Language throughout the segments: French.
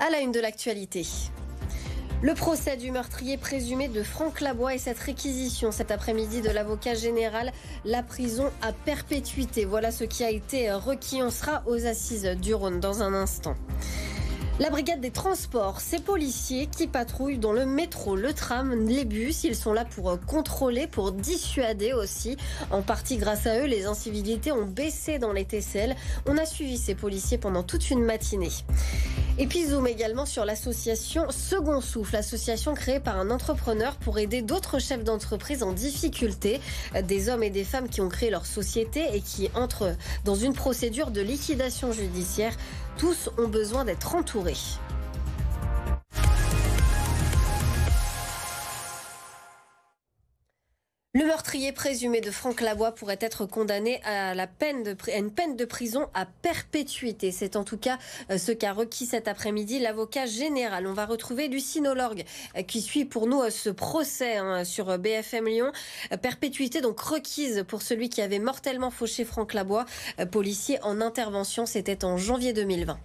À la une de l'actualité. Le procès du meurtrier présumé de Franck Labois et cette réquisition cet après-midi de l'avocat général, la prison à perpétuité. Voilà ce qui a été requis. On sera aux assises du Rhône dans un instant. La brigade des transports, ces policiers qui patrouillent dans le métro, le tram, les bus, ils sont là pour contrôler, pour dissuader aussi. En partie grâce à eux, les incivilités ont baissé dans les TCL. On a suivi ces policiers pendant toute une matinée. Et puis zoom également sur l'association Second Souffle, association créée par un entrepreneur pour aider d'autres chefs d'entreprise en difficulté, des hommes et des femmes qui ont créé leur société et qui entrent dans une procédure de liquidation judiciaire. Tous ont besoin d'être entourés. Le meurtrier présumé de Franck Labois pourrait être condamné à une peine de prison à perpétuité. C'est en tout cas ce qu'a requis cet après-midi l'avocat général. On va retrouver Lucie Nolorgue qui suit pour nous ce procès sur BFM Lyon. Perpétuité donc requise pour celui qui avait mortellement fauché Franck Labois, policier en intervention. C'était en janvier 2020.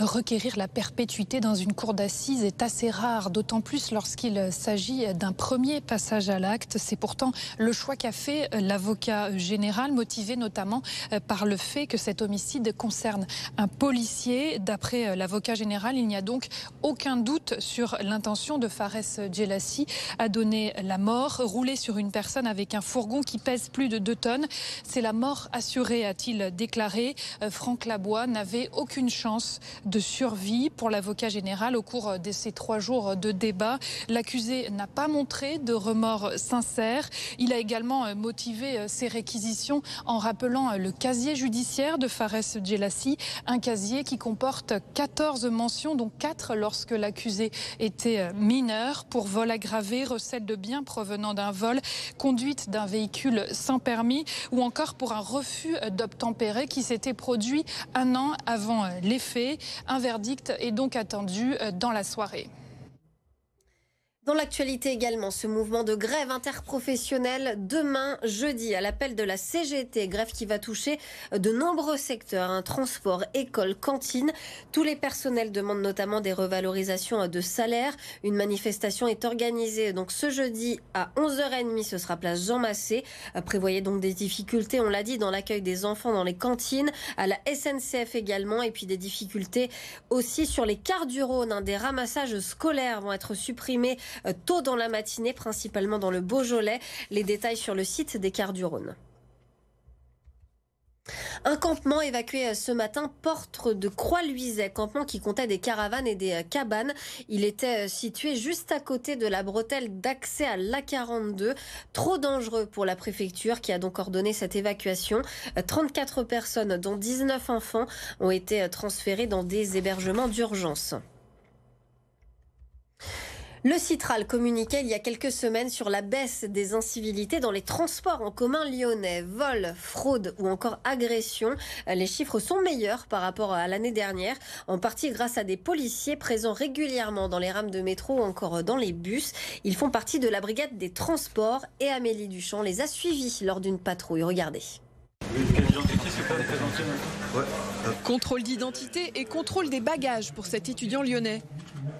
Requérir la perpétuité dans une cour d'assises est assez rare, d'autant plus lorsqu'il s'agit d'un premier passage à l'acte. C'est pourtant le choix qu'a fait l'avocat général, motivé notamment par le fait que cet homicide concerne un policier. D'après l'avocat général, il n'y a donc aucun doute sur l'intention de Fares Djelassi à donner la mort. Rouler sur une personne avec un fourgon qui pèse plus de 2 tonnes, c'est la mort assurée, a-t-il déclaré. Franck Labois n'avait aucune chance de survie pour l'avocat général au cours de ces 3 jours de débat. L'accusé n'a pas montré de remords sincères. Il a également motivé ses réquisitions en rappelant le casier judiciaire de Fares Djelassi, un casier qui comporte 14 mentions, dont 4 lorsque l'accusé était mineur, pour vol aggravé, recel de biens provenant d'un vol, conduite d'un véhicule sans permis ou encore pour un refus d'obtempérer qui s'était produit 1 an avant les faits. Un verdict est donc attendu dans la soirée. Dans l'actualité également, ce mouvement de grève interprofessionnelle demain, jeudi, à l'appel de la CGT. Grève qui va toucher de nombreux secteurs, transport, école, cantine. Tous les personnels demandent notamment des revalorisations de salaire. Une manifestation est organisée donc ce jeudi à 11h30. Ce sera place Jean Massé. Prévoyez donc des difficultés, on l'a dit, dans l'accueil des enfants dans les cantines, à la SNCF également. Et puis des difficultés aussi sur les cars du Rhône. Des ramassages scolaires vont être supprimés tôt dans la matinée, principalement dans le Beaujolais. Les détails sur le site des Cars du Rhône. Un campement évacué ce matin, porte de Croix-Luiset, campement qui comptait des caravanes et des cabanes. Il était situé juste à côté de la bretelle d'accès à l'A42. Trop dangereux pour la préfecture qui a donc ordonné cette évacuation. 34 personnes, dont 19 enfants, ont été transférées dans des hébergements d'urgence. Le Citral communiquait il y a quelques semaines sur la baisse des incivilités dans les transports en commun lyonnais. Vols, fraudes ou encore agressions. Les chiffres sont meilleurs par rapport à l'année dernière, en partie grâce à des policiers présents régulièrement dans les rames de métro ou encore dans les bus. Ils font partie de la brigade des transports et Amélie Duchamp les a suivis lors d'une patrouille. Regardez. Contrôle d'identité et contrôle des bagages pour cet étudiant lyonnais.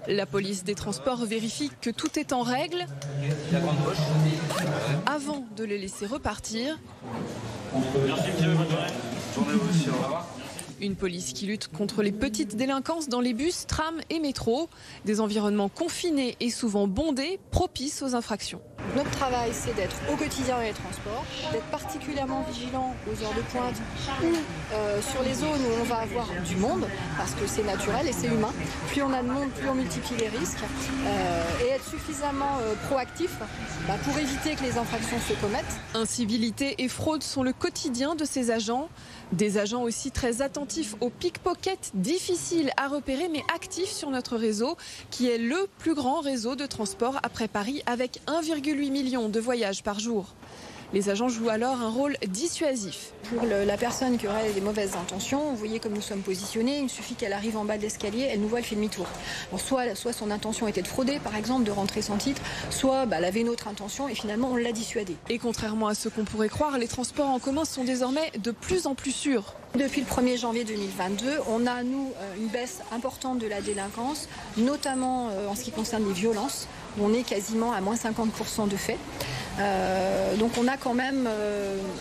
La police des transports vérifie que tout est en règle avant de les laisser repartir. Une police qui lutte contre les petites délinquances dans les bus, trams et métros. Des environnements confinés et souvent bondés, propices aux infractions. Notre travail, c'est d'être au quotidien dans les transports, d'être particulièrement vigilant aux heures de pointe ou sur les zones où on va avoir du monde, parce que c'est naturel et c'est humain. Plus on a de monde, plus on multiplie les risques. Et être suffisamment proactif pour éviter que les infractions se commettent. Incivilité et fraude sont le quotidien de ces agents. Des agents aussi très attentifs aux pickpockets, difficiles à repérer mais actifs sur notre réseau, qui est le plus grand réseau de transport après Paris avec 1,8 million de voyages par jour. Les agents jouent alors un rôle dissuasif. Pour la personne qui aurait des mauvaises intentions, vous voyez comme nous sommes positionnés, il suffit qu'elle arrive en bas de l'escalier, elle nous voit, elle fait demi-tour. Alors soit son intention était de frauder, par exemple, de rentrer sans titre, soit elle avait une autre intention et finalement on l'a dissuadée. Et contrairement à ce qu'on pourrait croire, les transports en commun sont désormais de plus en plus sûrs. Depuis le 1er janvier 2022, on a, nous, une baisse importante de la délinquance, notamment en ce qui concerne les violences. On est quasiment à moins 50% de faits. Donc on a quand même,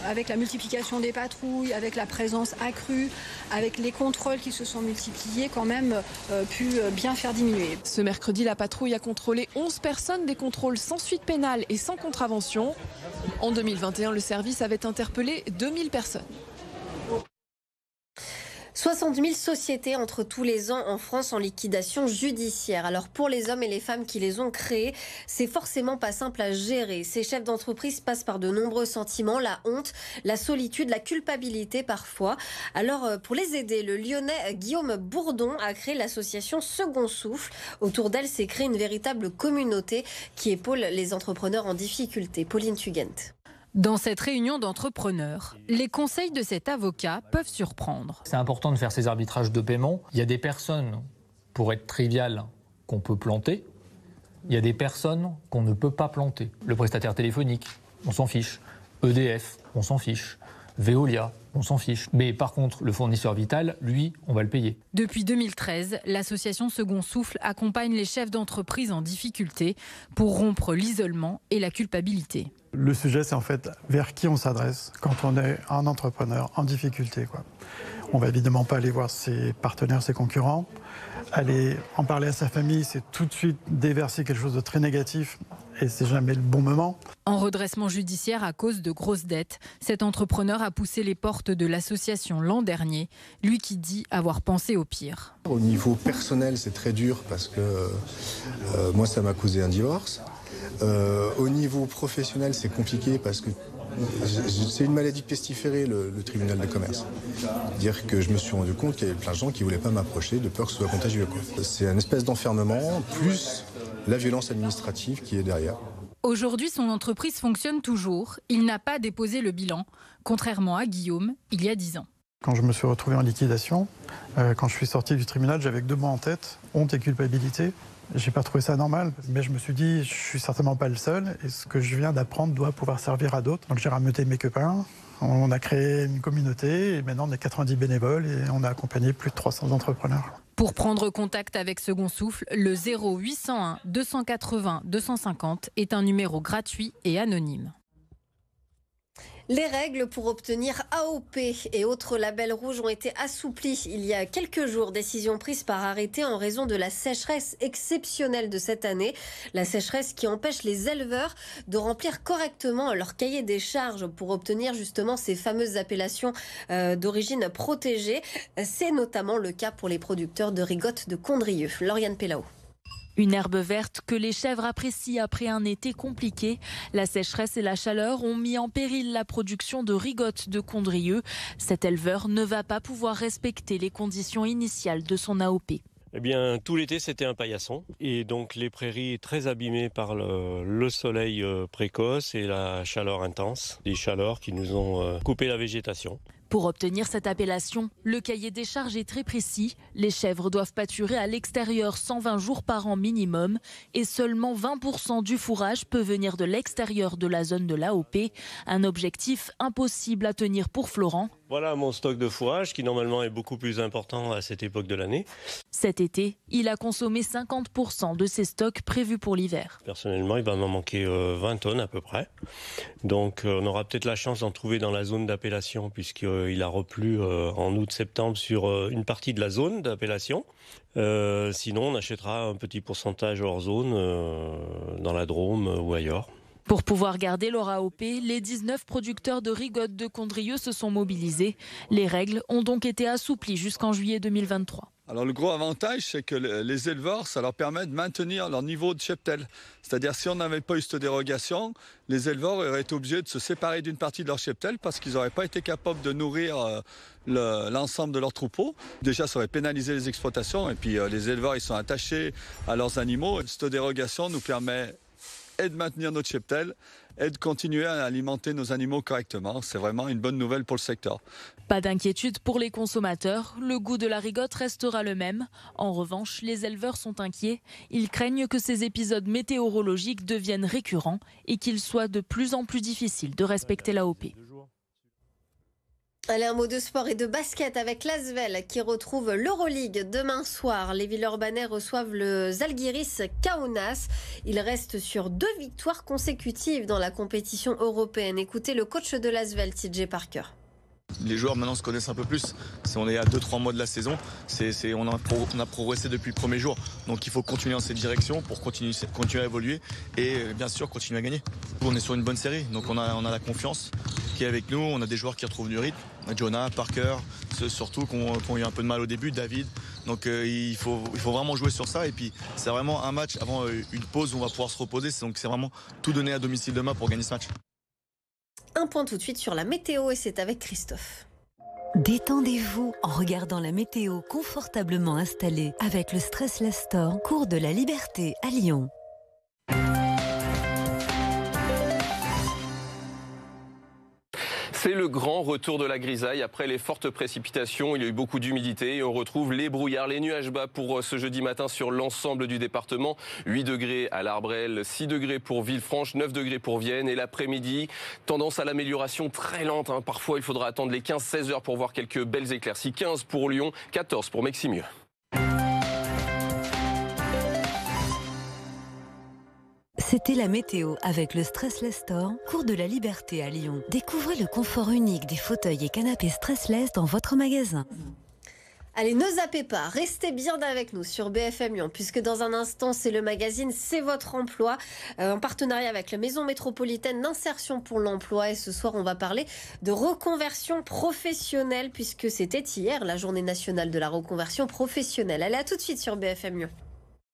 avec la multiplication des patrouilles, avec la présence accrue, avec les contrôles qui se sont multipliés, quand même pu bien faire diminuer. Ce mercredi, la patrouille a contrôlé 11 personnes, des contrôles sans suite pénale et sans contravention. En 2021, le service avait interpellé 2000 personnes. 60 000 sociétés entre tous les ans en France en liquidation judiciaire. Alors pour les hommes et les femmes qui les ont créées, c'est forcément pas simple à gérer. Ces chefs d'entreprise passent par de nombreux sentiments, la honte, la solitude, la culpabilité parfois. Alors pour les aider, le Lyonnais Guillaume Bourdon a créé l'association Second Souffle. Autour d'elle s'est créée une véritable communauté qui épaule les entrepreneurs en difficulté. Pauline Tugent. Dans cette réunion d'entrepreneurs, les conseils de cet avocat peuvent surprendre. C'est important de faire ces arbitrages de paiement. Il y a des personnes, pour être triviales, qu'on peut planter. Il y a des personnes qu'on ne peut pas planter. Le prestataire téléphonique, on s'en fiche. EDF, on s'en fiche. Veolia, on s'en fiche. Mais par contre, le fournisseur vital, lui, on va le payer. Depuis 2013, l'association Second Souffle accompagne les chefs d'entreprise en difficulté pour rompre l'isolement et la culpabilité. Le sujet, c'est en fait vers qui on s'adresse quand on est un entrepreneur en difficulté, quoi. On va évidemment pas aller voir ses partenaires, ses concurrents. Aller en parler à sa famille, c'est tout de suite déverser quelque chose de très négatif et c'est jamais le bon moment. En redressement judiciaire à cause de grosses dettes, cet entrepreneur a poussé les portes de l'association l'an dernier, lui qui dit avoir pensé au pire. Au niveau personnel, c'est très dur parce que moi, ça m'a causé un divorce. Au niveau professionnel, c'est compliqué parce que c'est une maladie pestiférée, le tribunal de commerce. Dire que je me suis rendu compte qu'il y avait plein de gens qui ne voulaient pas m'approcher de peur que ce soit contagieux, quoi. C'est une espèce d'enfermement, plus la violence administrative qui est derrière. Aujourd'hui, son entreprise fonctionne toujours. Il n'a pas déposé le bilan, contrairement à Guillaume, il y a 10 ans. Quand je me suis retrouvé en liquidation, quand je suis sorti du tribunal, j'avais que 2 mots en tête, honte et culpabilité. J'ai pas trouvé ça normal, mais je me suis dit, je suis certainement pas le seul, et ce que je viens d'apprendre doit pouvoir servir à d'autres. Donc j'ai rameuté mes copains, on a créé une communauté, et maintenant on est 90 bénévoles, et on a accompagné plus de 300 entrepreneurs. Pour prendre contact avec Second Souffle, le 0801 280 250 est un numéro gratuit et anonyme. Les règles pour obtenir AOP et autres labels rouges ont été assouplies il y a quelques jours. Décision prise par arrêté en raison de la sécheresse exceptionnelle de cette année. La sécheresse qui empêche les éleveurs de remplir correctement leur cahier des charges pour obtenir justement ces fameuses appellations d'origine protégée. C'est notamment le cas pour les producteurs de rigotte de Condrieu. Lauriane Pellao. Une herbe verte que les chèvres apprécient après un été compliqué. La sécheresse et la chaleur ont mis en péril la production de rigotte de Condrieu. Cet éleveur ne va pas pouvoir respecter les conditions initiales de son AOP. Eh bien, tout l'été, c'était un paillasson. Et donc, les prairies très abîmées par le soleil précoce et la chaleur intense. Des chaleurs qui nous ont coupé la végétation. Pour obtenir cette appellation, le cahier des charges est très précis. Les chèvres doivent pâturer à l'extérieur 120 jours par an minimum et seulement 20% du fourrage peut venir de l'extérieur de la zone de l'AOP. Un objectif impossible à tenir pour Florent. Voilà mon stock de fourrage qui normalement est beaucoup plus important à cette époque de l'année. Cet été, il a consommé 50% de ses stocks prévus pour l'hiver. Personnellement, il va m'en manquer 20 tonnes à peu près. Donc on aura peut-être la chance d'en trouver dans la zone d'appellation puisqu'il a replu en août-septembre sur une partie de la zone d'appellation. Sinon, on achètera un petit pourcentage hors zone dans la Drôme ou ailleurs. Pour pouvoir garder leur AOP, les 19 producteurs de rigotte de Condrieu se sont mobilisés. Les règles ont donc été assouplies jusqu'en juillet 2023. Alors le gros avantage, c'est que les éleveurs, ça leur permet de maintenir leur niveau de cheptel. C'est-à-dire si on n'avait pas eu cette dérogation, les éleveurs auraient été obligés de se séparer d'une partie de leur cheptel parce qu'ils n'auraient pas été capables de nourrir l'ensemble de leurs troupeaux. Déjà, ça aurait pénalisé les exploitations et puis les éleveurs, ils sont attachés à leurs animaux. Cette dérogation nous permet et de maintenir notre cheptel et de continuer à alimenter nos animaux correctement. C'est vraiment une bonne nouvelle pour le secteur. Pas d'inquiétude pour les consommateurs, le goût de la rigotte restera le même. En revanche, les éleveurs sont inquiets. Ils craignent que ces épisodes météorologiques deviennent récurrents et qu'il soit de plus en plus difficile de respecter l'AOP. Allez, un mot de sport et de basket avec l'Asvel qui retrouve l'Euroleague demain soir. Les Villeurbanais reçoivent le Zalgiris Kaunas. Ils restent sur 2 victoires consécutives dans la compétition européenne. Écoutez le coach de l'Asvel, TJ Parker. Les joueurs maintenant se connaissent un peu plus. On est à 2-3 mois de la saison. On a progressé depuis le premier jour. Donc il faut continuer dans cette direction pour continuer à évoluer et bien sûr continuer à gagner. On est sur une bonne série, donc on a la confiance qui est avec nous. On a des joueurs qui retrouvent du rythme. Jonah, Parker, ceux surtout qui ont eu un peu de mal au début, David. Donc il faut vraiment jouer sur ça. Et puis c'est vraiment un match avant une pause où on va pouvoir se reposer. Donc c'est vraiment tout donner à domicile demain pour gagner ce match. Un point tout de suite sur la météo et c'est avec Christophe. Détendez-vous en regardant la météo confortablement installée avec le Stressless Store, cours de la Liberté à Lyon. C'est le grand retour de la grisaille. Après les fortes précipitations, il y a eu beaucoup d'humidité et on retrouve les brouillards, les nuages bas pour ce jeudi matin sur l'ensemble du département. 8 degrés à l'Arbrel, 6 degrés pour Villefranche, 9 degrés pour Vienne. Et l'après-midi, tendance à l'amélioration très lente. Parfois, il faudra attendre les 15-16 heures pour voir quelques belles éclaircies. 15 pour Lyon, 14 pour Meximieux. C'était la météo avec le Stressless Store, cours de la Liberté à Lyon. Découvrez le confort unique des fauteuils et canapés Stressless dans votre magasin. Allez, ne zappez pas, restez bien avec nous sur BFM Lyon, puisque dans un instant, c'est le magazine C'est votre emploi, en partenariat avec la Maison métropolitaine d'insertion pour l'emploi. Et ce soir, on va parler de reconversion professionnelle, puisque c'était hier la journée nationale de la reconversion professionnelle. Allez, à tout de suite sur BFM Lyon.